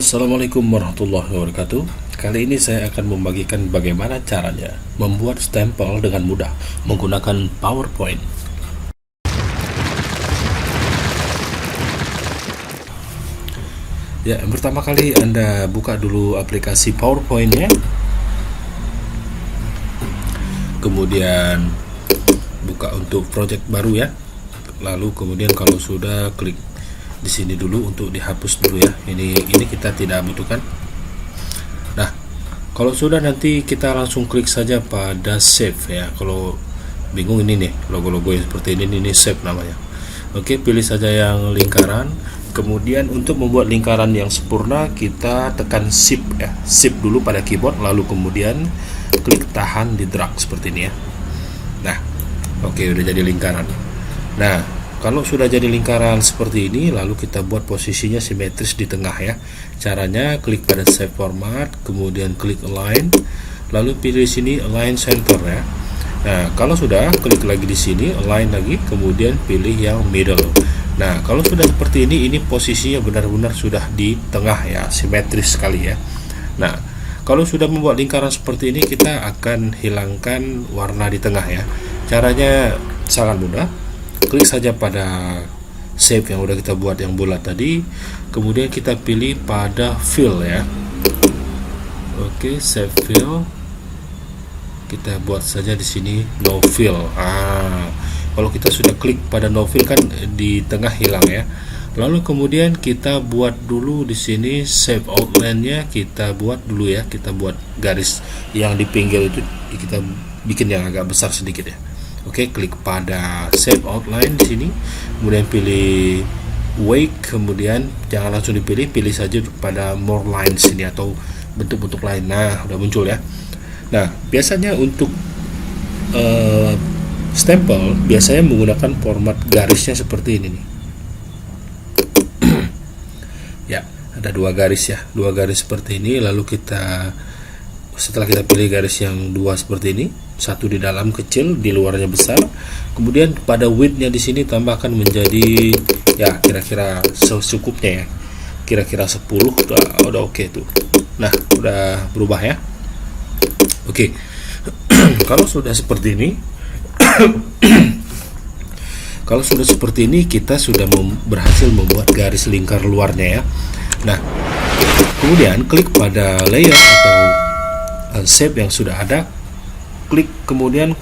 Assalamualaikum warahmatullahi wabarakatuh. Kali ini saya akan membagikan bagaimana caranya membuat stempel dengan mudah menggunakan PowerPoint. Ya, yang pertama kali Anda buka dulu aplikasi PowerPoint-nya. Kemudian buka untuk project baru ya. Lalu kemudian kalau sudah klik di sini dulu untuk dihapus dulu ya. Ini kita tidak butuhkan. Nah, kalau sudah nanti kita langsung klik saja pada save ya. Kalau bingung ini nih logo-logo yang seperti ini save namanya. Oke, pilih saja yang lingkaran. Kemudian untuk membuat lingkaran yang sempurna kita tekan shift ya. Shift dulu pada keyboard lalu kemudian klik tahan di drag seperti ini ya. Nah, oke, udah jadi lingkaran. Nah, kalau sudah jadi lingkaran seperti ini, lalu kita buat posisinya simetris di tengah ya. Caranya klik pada save format, kemudian klik align, lalu pilih sini align center ya. Nah, kalau sudah klik lagi di sini align lagi, kemudian pilih yang middle. Nah, kalau sudah seperti ini posisinya benar-benar sudah di tengah ya, simetris sekali ya. Nah, kalau sudah membuat lingkaran seperti ini, kita akan hilangkan warna di tengah ya. Caranya sangat mudah. Klik saja pada shape yang udah kita buat yang bulat tadi, kemudian kita pilih pada fill ya. Oke, save fill. Kita buat saja di sini no fill. Kalau kita sudah klik pada no fill kan di tengah hilang ya. Lalu kemudian kita buat dulu di sini shape outline-nya kita buat dulu ya. Kita buat garis yang di pinggir itu kita bikin yang agak besar sedikit ya. Oke, klik pada save outline di sini, kemudian pilih wake, kemudian jangan langsung dipilih, pilih saja pada more lines ini atau bentuk-bentuk lain. Nah, udah muncul ya. Nah, biasanya untuk stempel biasanya menggunakan format garisnya seperti ini nih. Ya, ada dua garis ya, dua garis seperti ini. Lalu setelah kita pilih garis yang dua seperti ini, satu di dalam kecil, di luarnya besar. Kemudian pada width-nya di sini tambahkan menjadi ya kira-kira secukupnya ya. Kira-kira 10 udah oke tuh. Nah, udah berubah ya. Oke. Kalau sudah seperti ini kalau sudah seperti ini kita sudah berhasil membuat garis lingkar luarnya ya. Nah, kemudian klik pada layer atau shape yang sudah ada, klik kemudian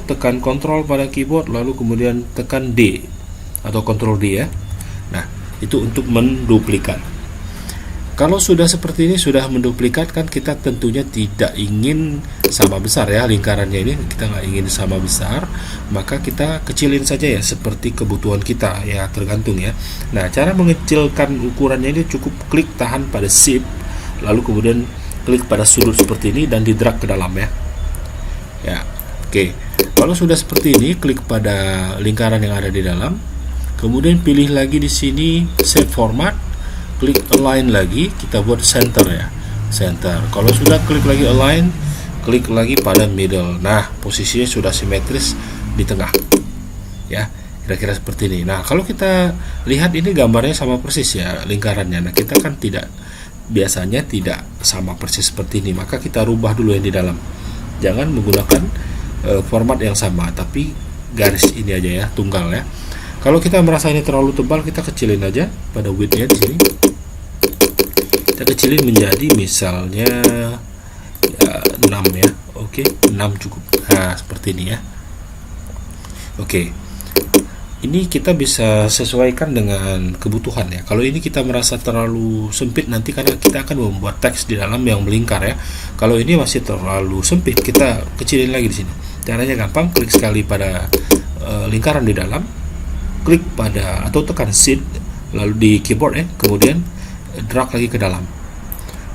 tekan kontrol pada keyboard, lalu kemudian tekan D atau kontrol D ya. Nah, itu untuk menduplikat. Kalau sudah seperti ini, sudah menduplikat kan kita tentunya tidak ingin sama besar ya lingkarannya ini, kita nggak ingin sama besar, maka kita kecilin saja ya seperti kebutuhan kita ya, tergantung ya. Nah, cara mengecilkan ukurannya ini cukup klik tahan pada shift, lalu kemudian klik pada sudut seperti ini dan di drag ke dalam ya. Ya, oke. Kalau sudah seperti ini, klik pada lingkaran yang ada di dalam. Kemudian pilih lagi di sini save format, klik align lagi, kita buat center ya. Center. Kalau sudah klik lagi align, klik lagi pada middle. Nah, posisinya sudah simetris di tengah. Ya, kira-kira seperti ini. Nah, kalau kita lihat ini gambarnya sama persis ya lingkarannya. Nah, kita kan biasanya tidak sama persis seperti ini, maka kita rubah dulu yang di dalam. Jangan menggunakan format yang sama, tapi garis ini aja ya, tunggal ya. Kalau kita merasa ini terlalu tebal, kita kecilin aja pada width-nya di sini. Kita kecilin menjadi misalnya ya, 6 ya. Oke, 6 cukup. Nah, seperti ini ya. Oke. Ini kita bisa sesuaikan dengan kebutuhan ya. Kalau ini kita merasa terlalu sempit, nanti karena kita akan membuat teks di dalam yang melingkar ya. Kalau ini masih terlalu sempit, kita kecilin lagi di sini. Caranya gampang, klik sekali pada lingkaran di dalam, klik pada atau tekan shift lalu di keyboard ya, kemudian drag lagi ke dalam.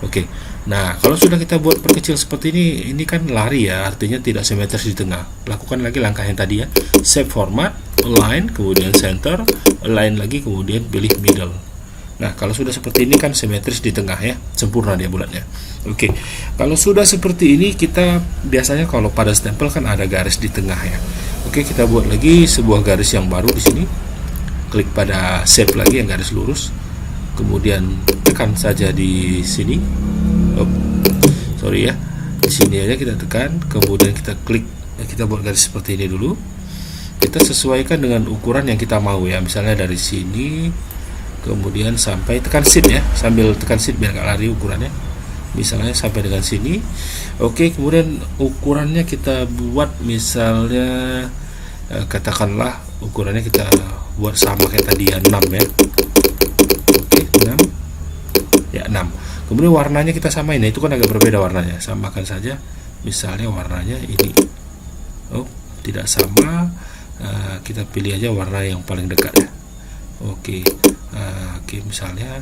Oke. Nah, kalau sudah kita buat perkecil seperti ini kan lari ya, artinya tidak simetris di tengah. Lakukan lagi langkah yang tadi ya. Save format, align, kemudian center, align lagi, kemudian pilih middle. Nah, kalau sudah seperti ini kan simetris di tengah ya, sempurna dia bulatnya. Oke. Kalau sudah seperti ini, kita biasanya kalau pada stempel kan ada garis di tengah ya. Oke, kita buat lagi sebuah garis yang baru di sini. Klik pada shape lagi yang garis lurus. kemudian tekan saja di sini. Sorry ya, di sini aja kita tekan, kemudian kita klik. Kita buat garis seperti ini dulu. Kita sesuaikan dengan ukuran yang kita mau ya, misalnya dari sini kemudian sampai tekan shift ya, sambil tekan shift biar nggak lari ukurannya, misalnya sampai dengan sini. Oke, kemudian ukurannya kita buat misalnya katakanlah ukurannya kita buat sama kayak tadi ya, 6 ya. Oke, 6 ya, 6. Kemudian warnanya kita samain ya, itu kan agak berbeda warnanya, samakan saja misalnya warnanya ini. Oh, tidak sama, kita pilih aja warna yang paling dekat ya. Oke, misalnya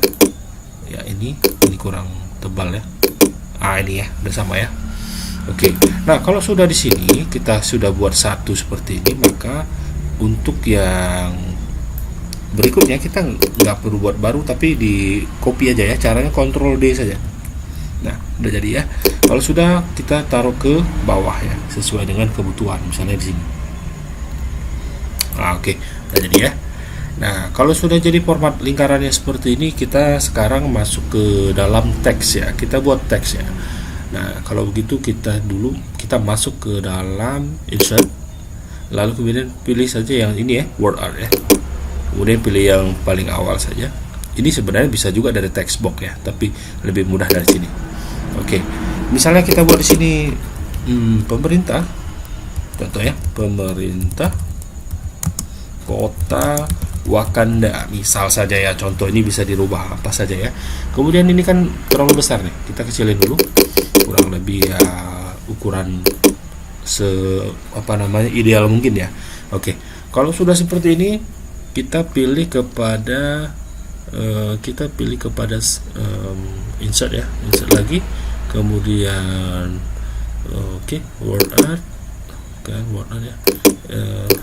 ya ini kurang tebal ya. Ini ya, udah sama ya. Oke, nah kalau sudah di sini kita sudah buat satu seperti ini, maka untuk yang berikutnya kita nggak perlu buat baru, tapi di copy aja ya. Caranya Ctrl D saja. Nah, udah jadi ya. Kalau sudah, kita taruh ke bawah ya, sesuai dengan kebutuhan. Misalnya di sini. Oke, udah jadi ya. Nah, kalau sudah jadi format lingkarannya seperti ini, kita sekarang masuk ke dalam teks ya. Kita buat teks ya. Nah, kalau begitu kita masuk ke dalam insert, lalu kemudian pilih saja yang ini ya, word art ya. Kemudian pilih yang paling awal saja. Ini sebenarnya bisa juga dari text box ya, tapi lebih mudah dari sini. Oke, misalnya kita buat di sini pemerintah, contoh ya, pemerintah kota Wakanda, misal saja ya, contoh. Ini bisa dirubah apa saja ya. Kemudian ini kan terlalu besar nih, kita kecilin dulu, kurang lebih ya ukuran ideal mungkin ya. Oke, kalau sudah seperti ini, kita pilih kepada insert ya, insert lagi, kemudian word art kan, word art ya,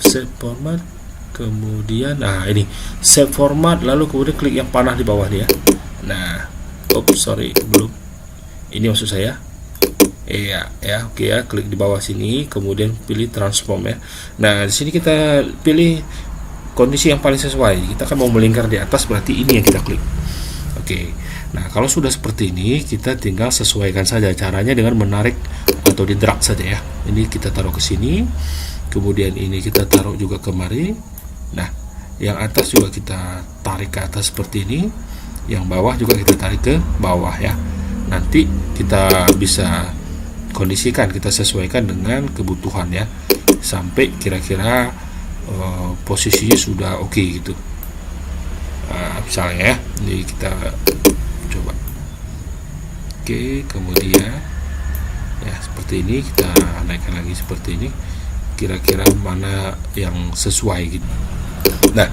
save format. Kemudian ini save format, lalu kemudian klik yang panah di bawah nih ya. Nah, belum. Ini maksud saya. Oke ya, klik di bawah sini, kemudian pilih transform ya. Nah, di sini kita pilih kondisi yang paling sesuai. Kita kan mau melingkar di atas, berarti ini yang kita klik. Oke. Nah, kalau sudah seperti ini, kita tinggal sesuaikan saja. Caranya dengan menarik atau di drag saja ya. Ini kita taruh ke sini. Kemudian ini kita taruh juga kemari. Nah, yang atas juga kita tarik ke atas seperti ini, yang bawah juga kita tarik ke bawah ya. Nanti kita bisa kondisikan, kita sesuaikan dengan kebutuhan ya, sampai kira-kira posisinya sudah oke gitu. Misalnya ya, ini kita coba. Oke, kemudian ya seperti ini, kita naikkan lagi seperti ini. Kira-kira mana yang sesuai gitu. Nah,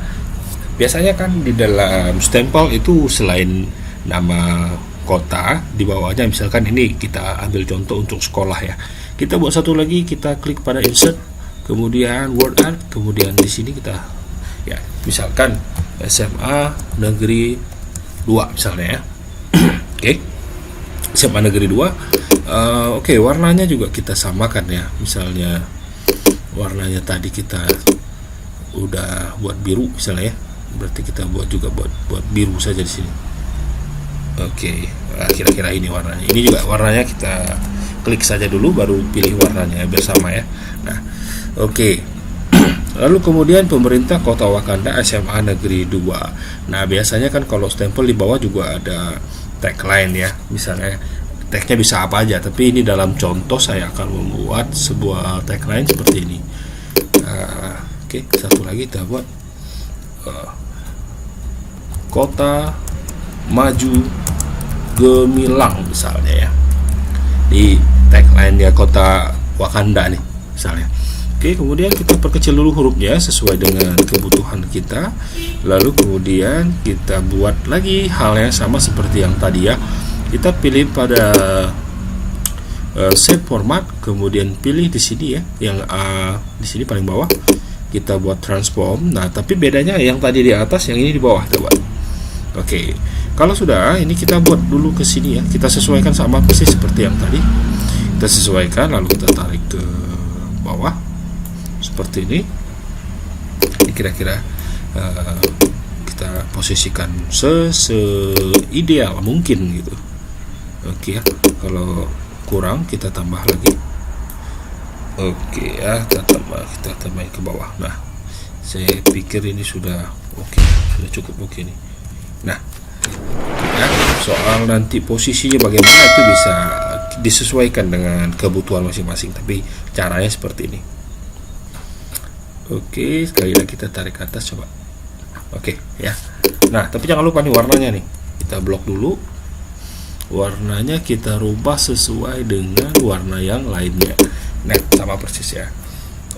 biasanya kan di dalam stempel itu selain nama kota, di bawahnya misalkan ini kita ambil contoh untuk sekolah ya. Kita buat satu lagi, kita klik pada insert, kemudian word art, kemudian di sini kita ya, misalkan SMA Negeri 2 misalnya ya. Oke. SMA Negeri 2. Oke, warnanya juga kita samakan ya. Misalnya warnanya tadi kita udah buat biru misalnya ya, berarti kita buat biru saja di sini. Oke, kira-kira ini warnanya. Ini juga warnanya kita klik saja dulu, baru pilih warnanya bersama ya. Nah, oke. Lalu kemudian pemerintah Kota Wakanda SMA Negeri 2. Nah, biasanya kan kalau stempel di bawah juga ada tagline ya. Misalnya tagnya bisa apa aja, tapi ini dalam contoh saya akan membuat sebuah tagline seperti ini. Oke, satu lagi kita buat Kota Maju Gemilang misalnya ya. Di tagline ya Kota Wakanda nih misalnya. Oke, kemudian kita perkecil dulu hurufnya sesuai dengan kebutuhan kita. Lalu kemudian kita buat lagi hal yang sama seperti yang tadi ya. Kita pilih pada save format, kemudian pilih di sini ya, yang di sini paling bawah. Kita buat transform. Nah, tapi bedanya yang tadi di atas, yang ini di bawah, coba. Oke. Kalau sudah, ini kita buat dulu ke sini ya. Kita sesuaikan sama persis seperti yang tadi. Kita sesuaikan, lalu kita tarik ke bawah seperti ini. Ini kira-kira kita posisikan seideal mungkin gitu. Oke ya, kalau kurang kita tambah lagi. Oke ya, kita tambahin ke bawah. Nah, saya pikir ini sudah oke, sudah cukup oke nih. Nah, ya, soal nanti posisinya bagaimana itu bisa disesuaikan dengan kebutuhan masing-masing, tapi caranya seperti ini. Oke, sekali lagi kita tarik ke atas coba. Oke ya. Nah, tapi jangan lupa nih warnanya nih. Kita blok dulu. Warnanya kita rubah sesuai dengan warna yang lainnya. Nah, sama persis ya.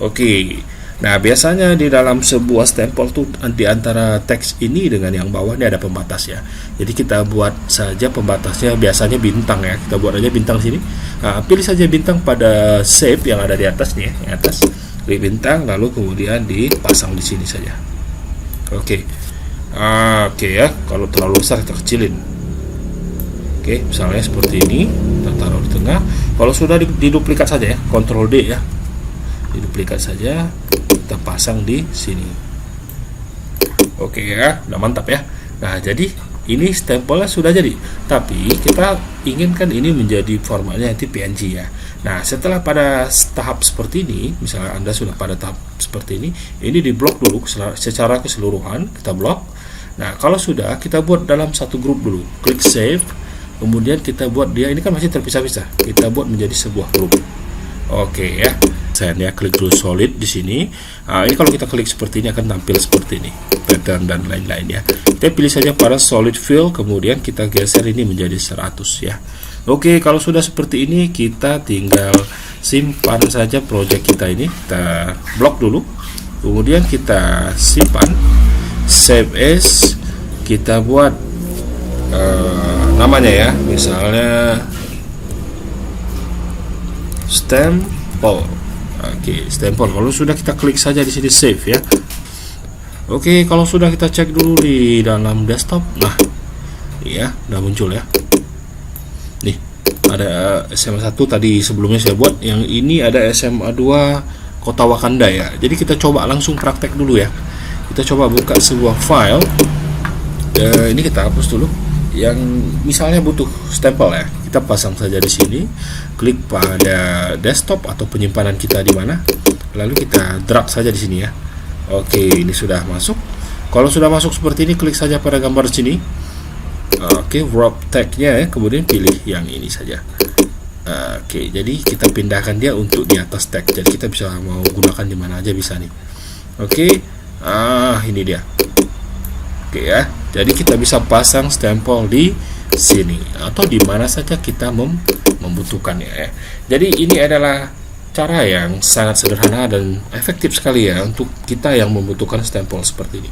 Oke. Nah, biasanya di dalam sebuah stempel tuh di antara teks ini dengan yang bawah ini ada pembatas ya. Jadi kita buat saja pembatasnya biasanya bintang ya. Kita buat aja bintang sini. Nah, pilih saja bintang pada shape yang ada di atas nih ya, yang atas. Pilih bintang lalu kemudian dipasang di sini saja. Oke. Oke ya, kalau terlalu besar kita kecilin. Oke, misalnya seperti ini, kita taruh di tengah. Kalau sudah diduplikat saja ya, Ctrl D ya. Diduplikat saja, kita pasang di sini. Oke ya, udah mantap ya. Nah, jadi ini stempelnya sudah jadi. Tapi kita inginkan ini menjadi formatnya nanti PNG ya. Nah, setelah pada tahap seperti ini, misalnya Anda sudah pada tahap seperti ini diblok dulu secara keseluruhan, kita blok. Nah, kalau sudah, kita buat dalam satu grup dulu. Klik save, kemudian kita buat dia, ini kan masih terpisah-pisah. Kita buat menjadi sebuah grup. Oke ya. Saya klik dulu solid di sini. Ini kalau kita klik seperti ini akan tampil seperti ini, pattern dan lain-lain ya. Kita pilih saja pada solid fill, kemudian kita geser ini menjadi 100 ya. Oke, kalau sudah seperti ini kita tinggal simpan saja project kita ini. Kita blok dulu, kemudian kita simpan, save as, kita buat namanya ya, misalnya stempel. Oke, stempel. Kalau sudah kita klik saja di sini save ya. Oke, kalau sudah kita cek dulu di dalam desktop. Nah, iya, udah muncul ya. Nih, ada SMA 1 tadi sebelumnya saya buat. Yang ini ada SMA 2 Kota Wakanda ya. Jadi kita coba langsung praktek dulu ya. Kita coba buka sebuah file. Ini kita hapus dulu. Yang misalnya butuh stempel ya, kita pasang saja di sini, klik pada desktop atau penyimpanan kita di mana, lalu kita drag saja di sini ya. Oke, ini sudah masuk. Kalau sudah masuk seperti ini, klik saja pada gambar sini. Oke, wrap tag-nya ya, kemudian pilih yang ini saja. Oke, jadi kita pindahkan dia untuk di atas tag. Jadi kita bisa mau gunakan di mana aja bisa nih. Oke, ini dia. Oke ya, jadi kita bisa pasang stempel di sini atau di mana saja kita membutuhkannya ya. Jadi ini adalah cara yang sangat sederhana dan efektif sekali ya untuk kita yang membutuhkan stempel seperti ini.